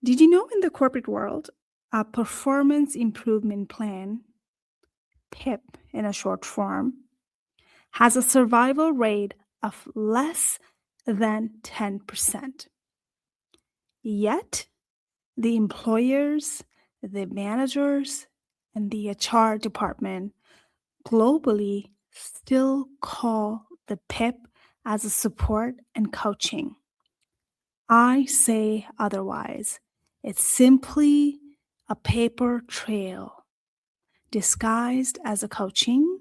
Did you know in the corporate world, a performance improvement plan, PIP in a short form, has a survival rate of less than 10%? Yet, the employers, the managers, and the HR department globally still call the PIP as a support and coaching. I say otherwise. It's simply a paper trail disguised as a coaching,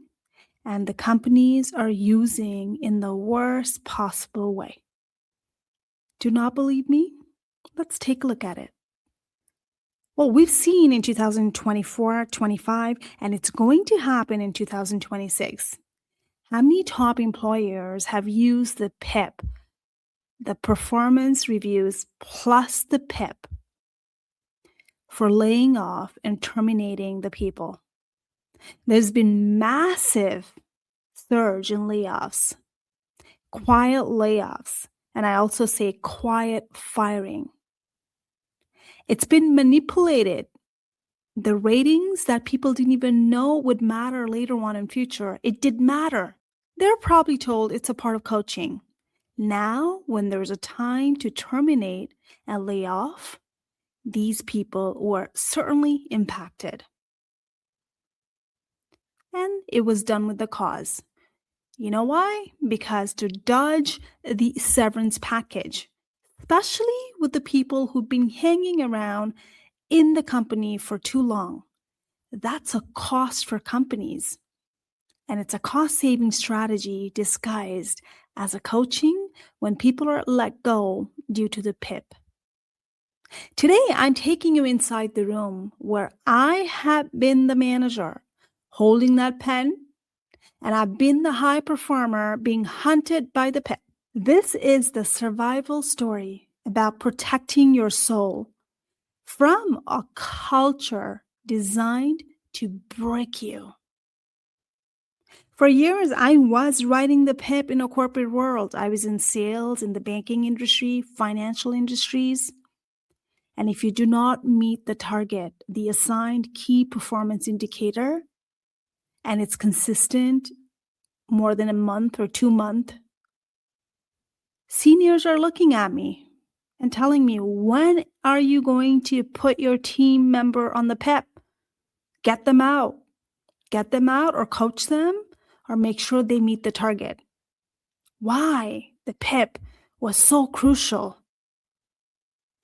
and the companies are using in the worst possible way. Do not believe me? Let's take a look at it. Well, we've seen in 2024, 25, and it's going to happen in 2026. How many top employers have used the PIP, the performance reviews plus the PIP, for laying off and terminating the people? There's been massive surge in layoffs, quiet layoffs, and I also say quiet firing. It's been manipulated. The ratings that people didn't even know would matter later on in future, it did matter. They're probably told it's a part of coaching. Now, when there's a time to terminate and lay off, these people were certainly impacted. And it was done with the cause. You know why? Because to dodge the severance package, especially with the people who've been hanging around in the company for too long. That's a cost for companies. And it's a cost-saving strategy disguised as a coaching when people are let go due to the PIP. Today, I'm taking you inside the room where I have been the manager holding that pen, and I've been the high performer being hunted by the PIP. This is the survival story about protecting your soul from a culture designed to break you. For years, I was riding the PIP in a corporate world. I was in sales, in the banking industry, financial industries. And if you do not meet the target, the assigned key performance indicator, and it's consistent more than a month or 2 months, seniors are looking at me and telling me, when are you going to put your team member on the PIP? Get them out. Get them out or coach them or make sure they meet the target. Why the PIP was so crucial.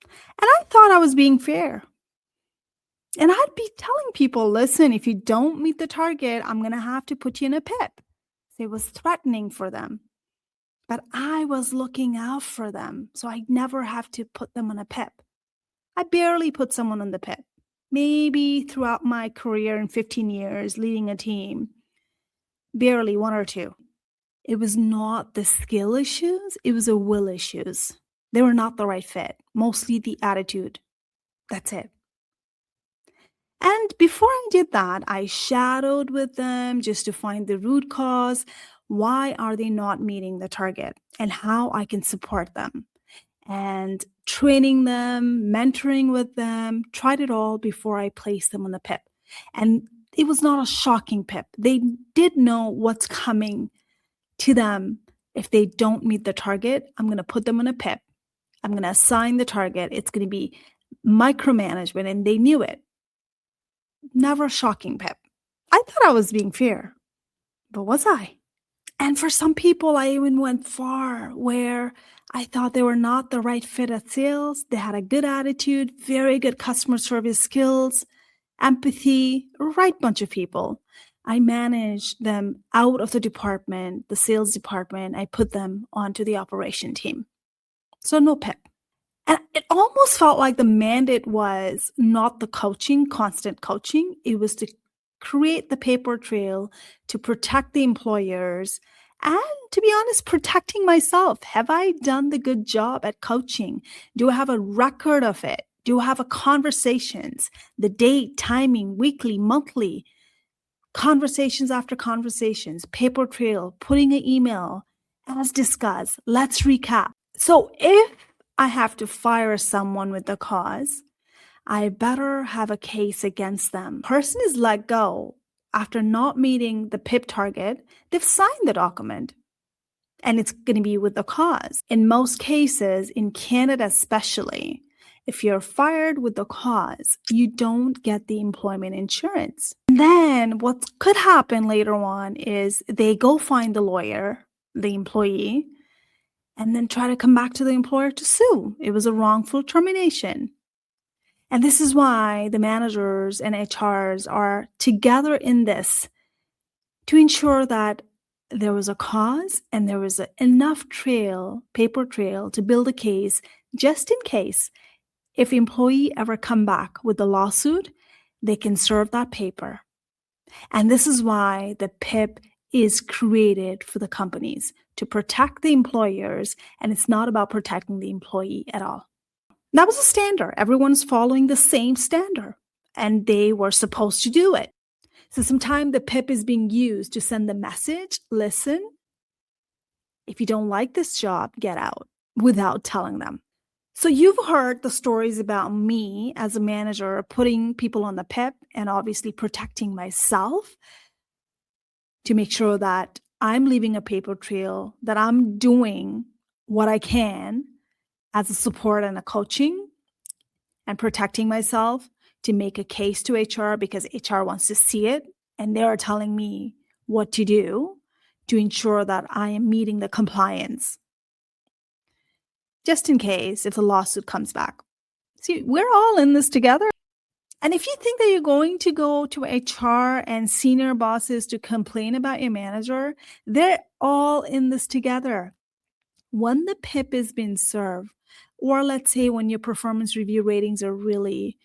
And I thought I was being fair. And I'd be telling people, listen, if you don't meet the target, I'm going to have to put you in a PIP. So it was threatening for them. But I was looking out for them, so I never have to put them on a PIP. I barely put someone on the PIP. Maybe throughout my career in 15 years leading a team, barely 1 or 2. It was not the skill issues, it was the will issues. They were not the right fit, mostly the attitude. That's it. And before I did that, I shadowed with them just to find the root cause. Why are they not meeting the target and how I can support them? And training them, mentoring with them, tried it all before I placed them on the PIP. And it was not a shocking PIP. They did know what's coming to them. If they don't meet the target, I'm going to put them on a PIP. I'm going to assign the target. It's going to be micromanagement, and they knew it. Never a shocking PIP. I thought I was being fair, but was I? And for some people, I even went far where I thought they were not the right fit at sales. They had a good attitude, very good customer service skills, empathy, a right bunch of people. I managed them out of the department, the sales department. I put them onto the operation team. So no PIP. And it almost felt like the mandate was not the coaching, constant coaching. It was to create the paper trail to protect the employers and, to be honest, protecting myself. Have I done the good job at coaching? Do I have a record of it? Do I have a conversations, the date, timing, weekly, monthly, conversations after conversations, paper trail, putting an email as discussed. Let's recap. So if I have to fire someone with the cause, I better have a case against them. Person is let go after not meeting the PIP target. They've signed the document and it's going to be with the cause. In most cases, in Canada especially, if you're fired with the cause, you don't get the employment insurance. And then what could happen later on is they go find the lawyer, the employee, and then try to come back to the employer to sue. It was a wrongful termination. And this is why the managers and HRs are together in this to ensure that there was a cause and there was enough paper trail to build a case just in case if employee ever come back with the lawsuit, they can serve that paper. And this is why the PIP is created for the companies to protect the employers, and it's not about protecting the employee at all. That was a standard. Everyone's following the same standard, and they were supposed to do it. So sometimes the PIP is being used to send the message, listen, if you don't like this job, get out, without telling them. So you've heard the stories about me as a manager putting people on the PIP and obviously protecting myself to make sure that I'm leaving a paper trail, that I'm doing what I can as a support and a coaching and protecting myself to make a case to HR because HR wants to see it and they are telling me what to do to ensure that I am meeting the compliance. Just in case if the lawsuit comes back. See, we're all in this together. And if you think that you're going to go to HR and senior bosses to complain about your manager, they're all in this together. When the PIP is being served, or let's say when your performance review ratings are really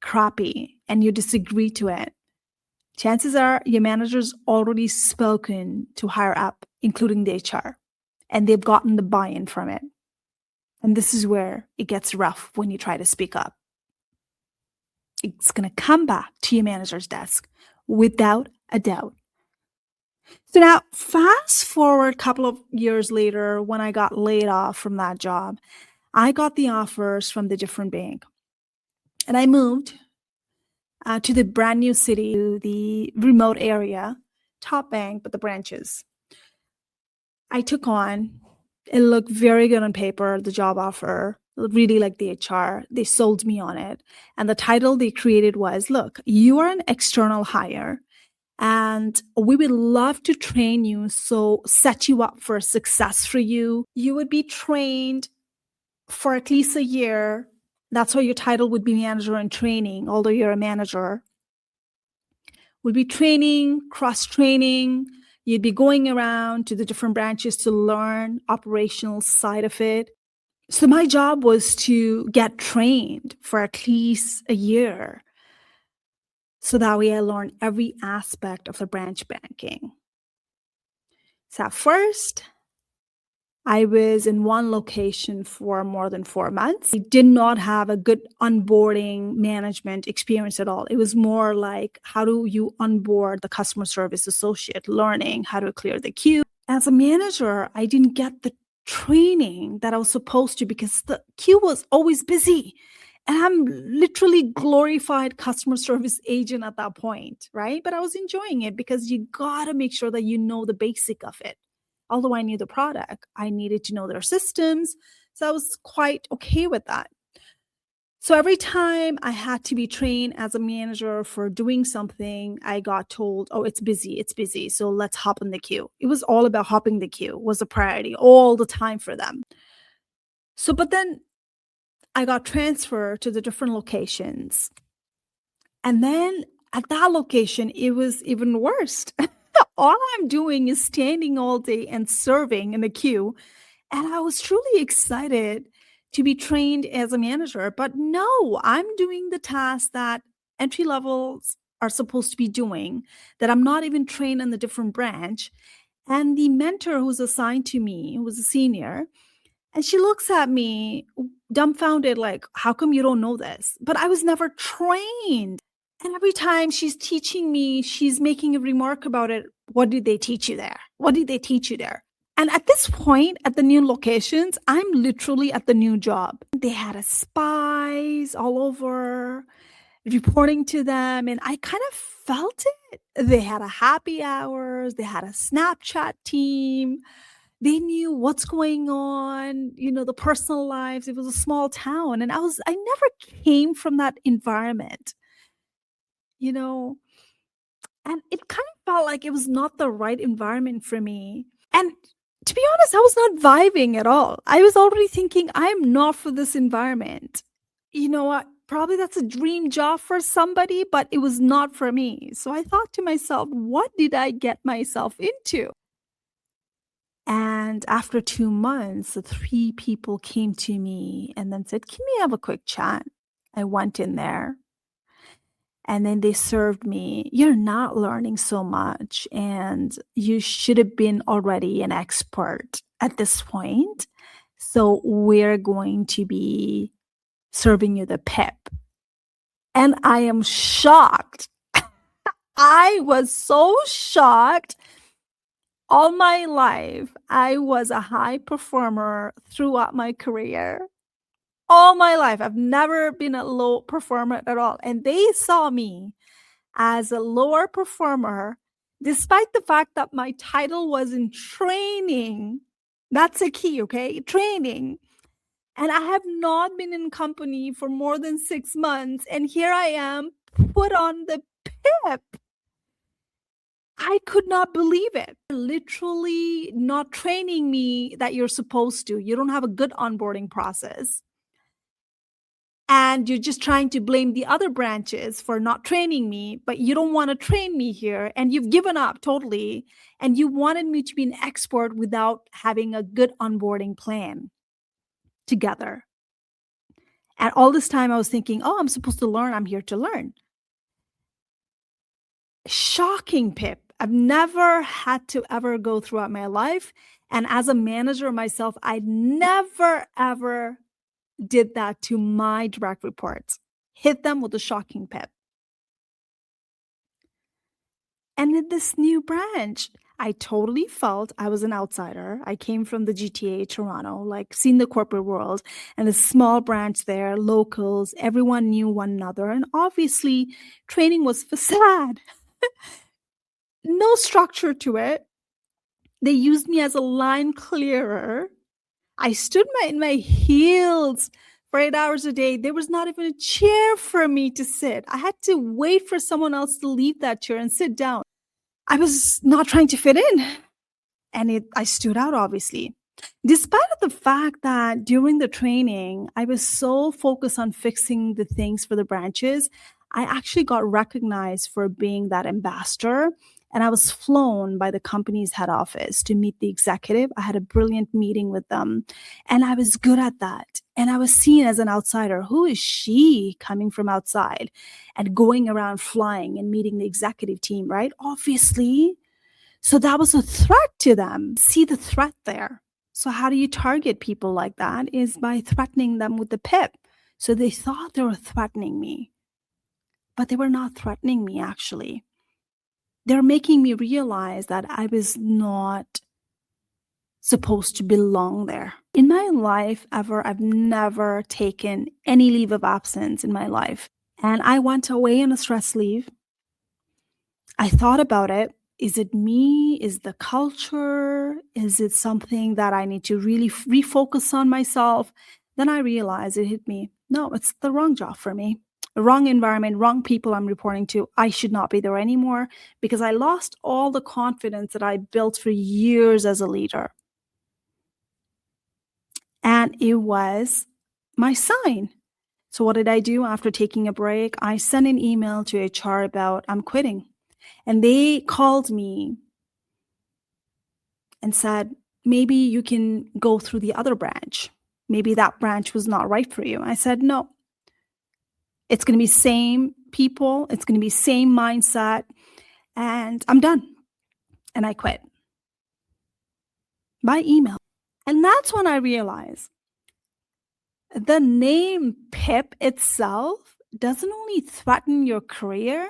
crappy and you disagree to it, chances are your manager's already spoken to higher up, including the HR, and they've gotten the buy-in from it. And this is where it gets rough when you try to speak up. It's going to come back to your manager's desk without a doubt. So now fast forward a couple of years later when I got laid off from that job, I got the offers from the different bank. And I moved to the brand new city, to the remote area, top bank, but the branches. I took on, it looked very good on paper, the job offer, really like the HR. They sold me on it. And the title they created was, look, you are an external hire and we would love to train you, so set you up for success for you. You would be trained for at least a year. That's why your title would be manager in training, although you're a manager. Would be training, cross-training. You'd be going around to the different branches to learn operational side of it. So my job was to get trained for at least a year. So that way I learned every aspect of the branch banking. So at first, I was in one location for more than 4 months. I did not have a good onboarding management experience at all. It was more like, how do you onboard the customer service associate, learning how to clear the queue. As a manager, I didn't get the training that I was supposed to because the queue was always busy. And I'm literally glorified customer service agent at that point, right? But I was enjoying it because you got to make sure that you know the basic of it. Although I knew the product, I needed to know their systems. So I was quite okay with that. So every time I had to be trained as a manager for doing something, I got told, oh, it's busy. So let's hop in the queue. It was all about hopping the queue was a priority all the time for them. So, but then I got transferred to the different locations. And then at that location, it was even worse. All I'm doing is standing all day and serving in the queue. And I was truly excited to be trained as a manager. But no, I'm doing the tasks that entry levels are supposed to be doing, that I'm not even trained in the different branch. And the mentor who's assigned to me, who was a senior, and she looks at me dumbfounded, like, how come you don't know this? But I was never trained. And every time she's teaching me, she's making a remark about it. What did they teach you there? What did they teach you there? And at this point, at the new locations, I'm literally at the new job. They had a spies all over, reporting to them, and I kind of felt it. They had a happy hours, they had a Snapchat team. They knew what's going on, the personal lives. It was a small town, and I never came from that environment, you know, and it kind of felt like it was not the right environment for me. And to be honest, I was not vibing at all. I was already thinking, I'm not for this environment. You know what? Probably that's a dream job for somebody, but it was not for me. So I thought to myself, what did I get myself into? And after 2 months, the 3 people came to me and then said, "Can we have a quick chat?" I went in there and then they served me, "You're not learning so much and you should have been already an expert at this point. So we're going to be serving you the PIP." And I am shocked. I was so shocked. All my life, I was a high performer throughout my career. All my life, I've never been a low performer at all. And they saw me as a lower performer, despite the fact that my title was in training. That's a key, okay? Training. And I have not been in company for more than 6 months. And here I am put on the PIP. I could not believe it. Literally not training me that you're supposed to. You don't have a good onboarding process. And you're just trying to blame the other branches for not training me, but you don't want to train me here. And you've given up totally. And you wanted me to be an expert without having a good onboarding plan together. And all this time I was thinking, oh, I'm supposed to learn. I'm here to learn. Shocking, PIP. I've never had to ever go throughout my life. And as a manager myself, I never, ever did that to my direct reports. Hit them with a shocking PIP. And in this new branch, I totally felt I was an outsider. I came from the GTA, Toronto, like seen the corporate world and a small branch there, locals, everyone knew one another. And obviously, training was facade. No structure to it. They used me as a line clearer. I stood in my heels for 8 hours a day. There was not even a chair for me to sit. I had to wait for someone else to leave that chair and sit down. I was not trying to fit in. And I stood out, obviously. Despite the fact that during the training, I was so focused on fixing the things for the branches, I actually got recognized for being that ambassador. And I was flown by the company's head office to meet the executive. I had a brilliant meeting with them, and I was good at that. And I was seen as an outsider. Who is she coming from outside and going around flying and meeting the executive team, right? Obviously. So that was a threat to them. See the threat there. So how do you target people like that? Is by threatening them with the PIP. So they thought they were threatening me, but they were not threatening me, actually. They're making me realize that I was not supposed to belong there. In my life ever, I've never taken any leave of absence in my life. And I went away on a stress leave. I thought about it. Is it me? Is the culture? Is it something that I need to really refocus on myself? Then I realized it hit me. No, it's the wrong job for me. Wrong environment, wrong people I'm reporting to. I should not be there anymore because I lost all the confidence that I built for years as a leader. And it was my sign. So what did I do after taking a break? I sent an email to HR about I'm quitting. And they called me and said, maybe you can go through the other branch. Maybe that branch was not right for you. I said, no. It's going to be same people. It's going to be same mindset. And I'm done. And I quit by email. And that's when I realized the name PIP itself doesn't only threaten your career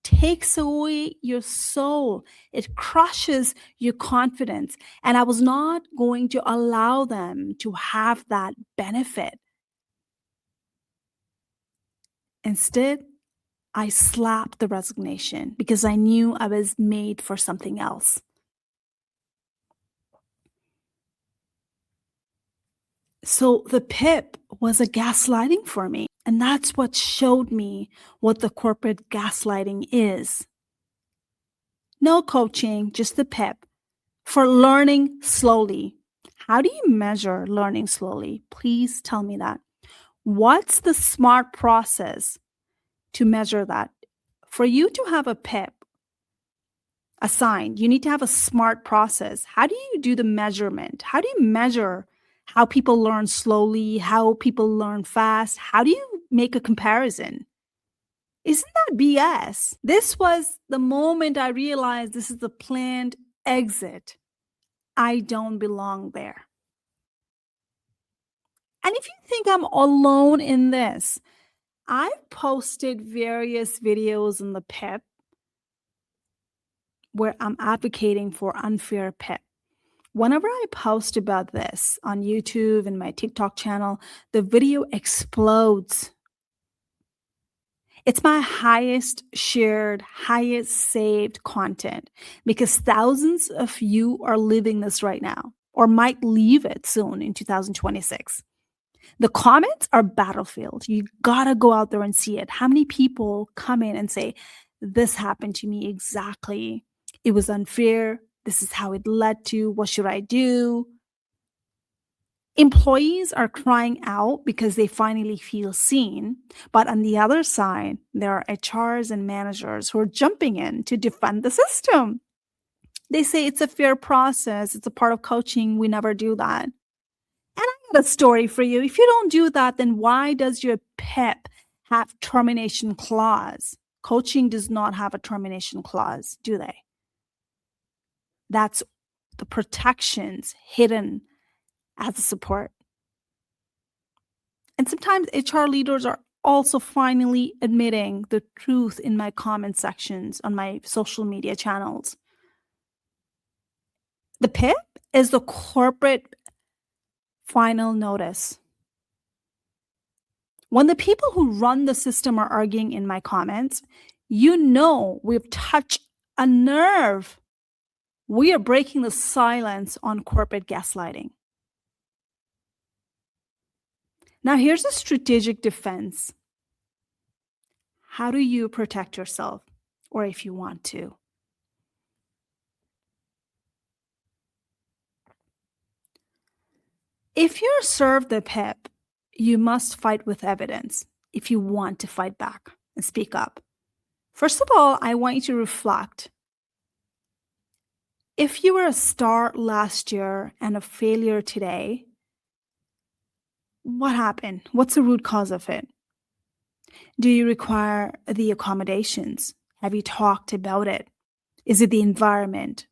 takes away your soul. It crushes your confidence. And I was not going to allow them to have that benefit. Instead, I slapped the resignation because I knew I was made for something else. So the PIP was a gaslighting for me. And that's what showed me what the corporate gaslighting is. No coaching, just the PIP for learning slowly. How do you measure learning slowly? Please tell me that. What's the smart process to measure that? For you to have a PIP assigned, you need to have a smart process. How do you do the measurement? How do you measure how people learn slowly, how people learn fast? How do you make a comparison? Isn't that BS? This was the moment I realized this is the planned exit. I don't belong there. And if you think I'm alone in this, I've posted various videos in the PIP where I'm advocating for unfair PIP. Whenever I post about this on YouTube and my TikTok channel, the video explodes. It's my highest shared, highest saved content because thousands of you are living this right now or might leave it soon in 2026. The comments are battlefield. You gotta go out there and see it. How many people come in and say, this happened to me exactly. It was unfair. This is how it led to. What should I do? Employees are crying out because they finally feel seen. But on the other side, there are HRs and managers who are jumping in to defend the system. They say it's a fair process. It's a part of coaching. We never do that. And I got a story for you. If you don't do that, then why does your PIP have termination clause? Coaching does not have a termination clause, do they? That's the protections hidden as a support. And sometimes HR leaders are also finally admitting the truth in my comment sections on my social media channels. The PIP is the corporate final notice. When the people who run the system are arguing in my comments, you know we've touched a nerve. We are breaking the silence on corporate gaslighting. Now, here's a strategic defense. How do you protect yourself, or if you want to? If you're served the PIP, you must fight with evidence if you want to fight back and speak up. First of all, I want you to reflect. If you were a star last year and a failure today, what happened? What's the root cause of it? Do you require the accommodations? Have you talked about it? Is it the environment?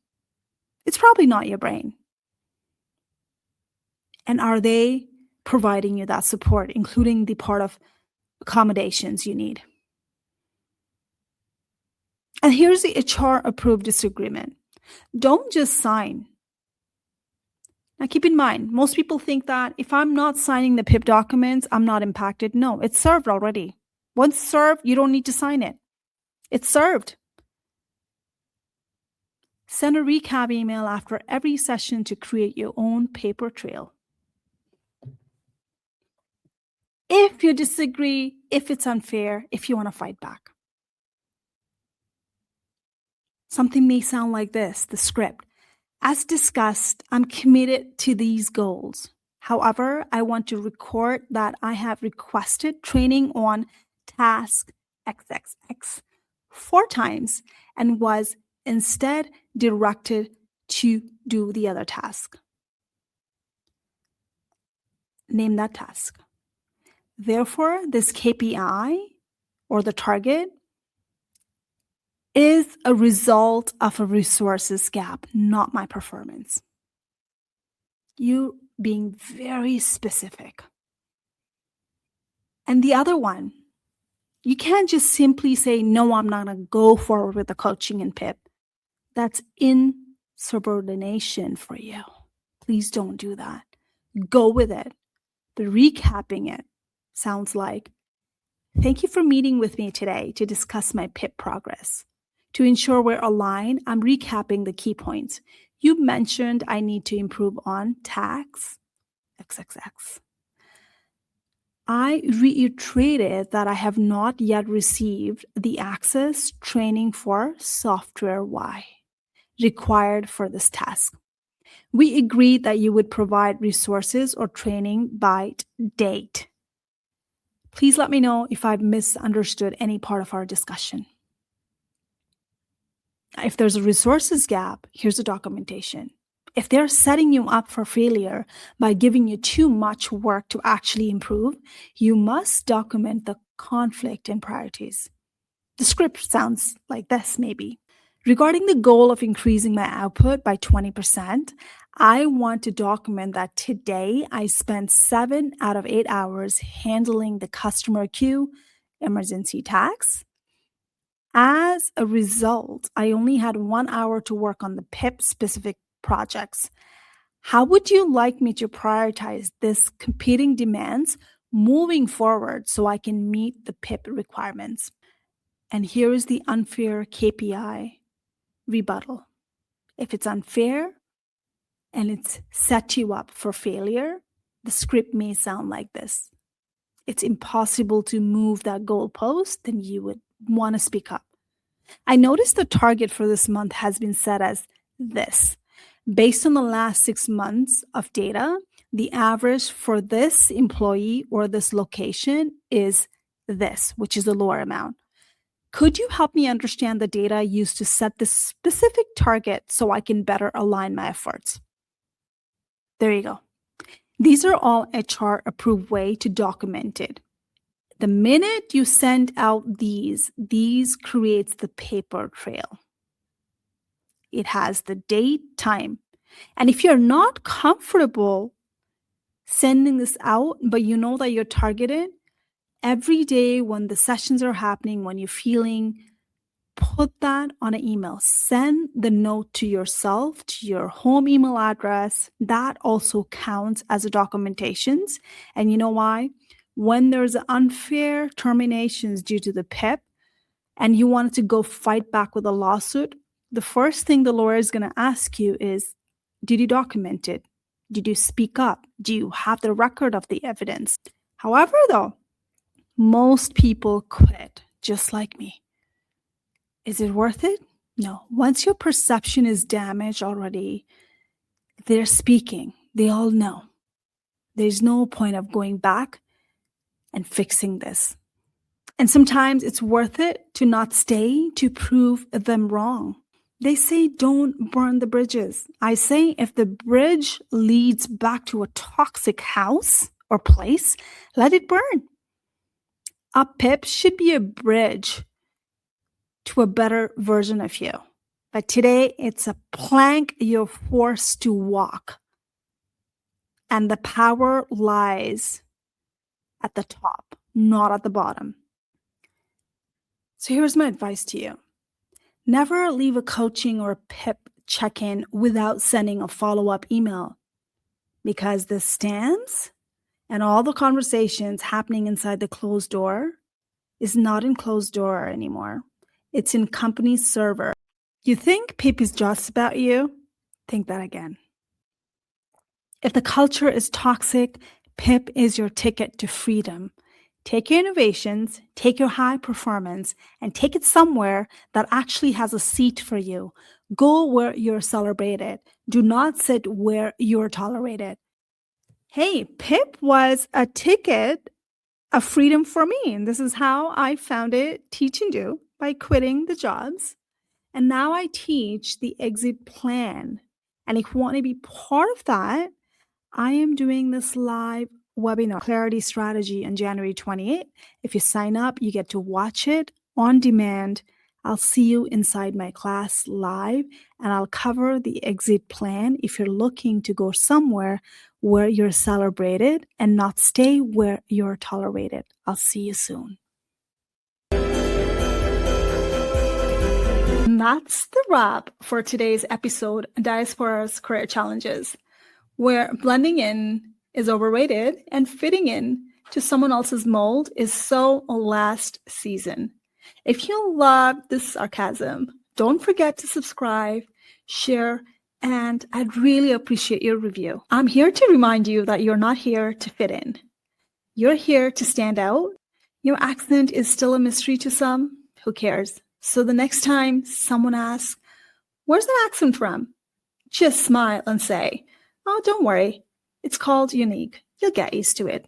It's probably not your brain. And are they providing you that support, including the part of accommodations you need? And here's the HR approved disagreement. Don't just sign. Now, keep in mind, most people think that if I'm not signing the PIP documents, I'm not impacted. No, it's served already. Once served, you don't need to sign it. It's served. Send a recap email after every session to create your own paper trail. If you disagree, if it's unfair, if you want to fight back. Something may sound like this, the script. As discussed, I'm committed to these goals. However, I want to record that I have requested training on task XXX 4 times and was instead directed to do the other task. Name that task. Therefore, this KPI or the target is a result of a resources gap, not my performance. You being very specific. And the other one, You can't just simply say, no, I'm not going to go forward with the coaching and PIP. That's insubordination for you. Please don't do that. Go with it. The recapping it sounds like, thank you for meeting with me today to discuss my PIP progress. To ensure we're aligned, I'm recapping the key points. You mentioned I need to improve on tax, XXX. I reiterated that I have not yet received the access training for software Y required for this task. We agreed that you would provide resources or training by date. Please let me know if I've misunderstood any part of our discussion. If there's a resources gap, here's the documentation. If they're setting you up for failure by giving you too much work to actually improve, you must document the conflict in priorities. The script sounds like this, maybe. Regarding the goal of increasing my output by 20%, I want to document that today I spent 7 out of 8 hours handling the customer queue, emergency tax. As a result, I only had 1 hour to work on the PIP specific projects. How would you like me to prioritize this competing demands moving forward so I can meet the PIP requirements? And here is the unfair KPI rebuttal. If it's unfair and it's set you up for failure, the script may sound like this. It's impossible to move that goalpost, then you would want to speak up. I noticed the target for this month has been set as this. Based on the last 6 months of data, the average for this employee or this location is this, which is a lower amount. Could you help me understand the data used to set this specific target so I can better align my efforts? There you go. These are all HR approved way to document it. The minute you send out these creates the paper trail. It has the date, time. And if you're not comfortable sending this out, but you know that you're targeted, every day when the sessions are happening, when you're feeling, put that on an email. Send the note to yourself, to your home email address. That also counts as a documentation. And you know why? When there's unfair terminations due to the PIP and you wanted to go fight back with a lawsuit, the first thing the lawyer is going to ask you is, did you document it? Did you speak up? Do you have the record of the evidence? However, though, most people quit, just like me. Is it worth it? No. Once your perception is damaged already, they're speaking. They all know. There's no point of going back and fixing this. And sometimes it's worth it to not stay to prove them wrong. They say don't burn the bridges. I say if the bridge leads back to a toxic house or place, let it burn. A PIP should be a bridge to a better version of you. But today it's a plank you're forced to walk. And the power lies at the top, not at the bottom. So here's my advice to you. Never leave a coaching or PIP check-in without sending a follow-up email, because the stance and all the conversations happening inside the closed door is not in closed door anymore. It's in company server. You think PIP is just about you? Think that again. If the culture is toxic, PIP is your ticket to freedom. Take your innovations, take your high performance, and take it somewhere that actually has a seat for you. Go where you're celebrated. Do not sit where you're tolerated. Hey, PIP was a ticket of freedom for me. And this is how I found it, teach and do, by quitting the jobs. And now I teach the exit plan. And if you want to be part of that, I am doing this live webinar, Clarity Strategy, on January 28th. If you sign up, you get to watch it on demand. I'll see you inside my class live, and I'll cover the exit plan if you're looking to go somewhere where you're celebrated and not stay where you're tolerated. I'll see you soon. And that's the wrap for today's episode, Diaspora's Career Challenges, where blending in is overrated and fitting in to someone else's mold is so last season. If you love this sarcasm, don't forget to subscribe, share, and I'd really appreciate your review. I'm here to remind you that you're not here to fit in. You're here to stand out. Your accent is still a mystery to some. Who cares? So the next time someone asks, "Where's that accent from?" just smile and say, "Oh, don't worry. It's called unique. You'll get used to it."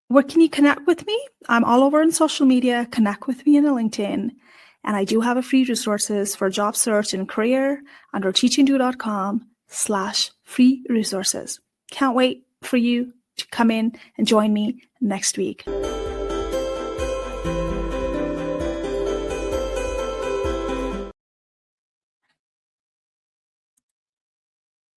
Where can you connect with me? I'm all over on social media. Connect with me on LinkedIn. And I do have a free resources for job search and career under teachingdo.com/free resources. Can't wait for you to come in and join me next week.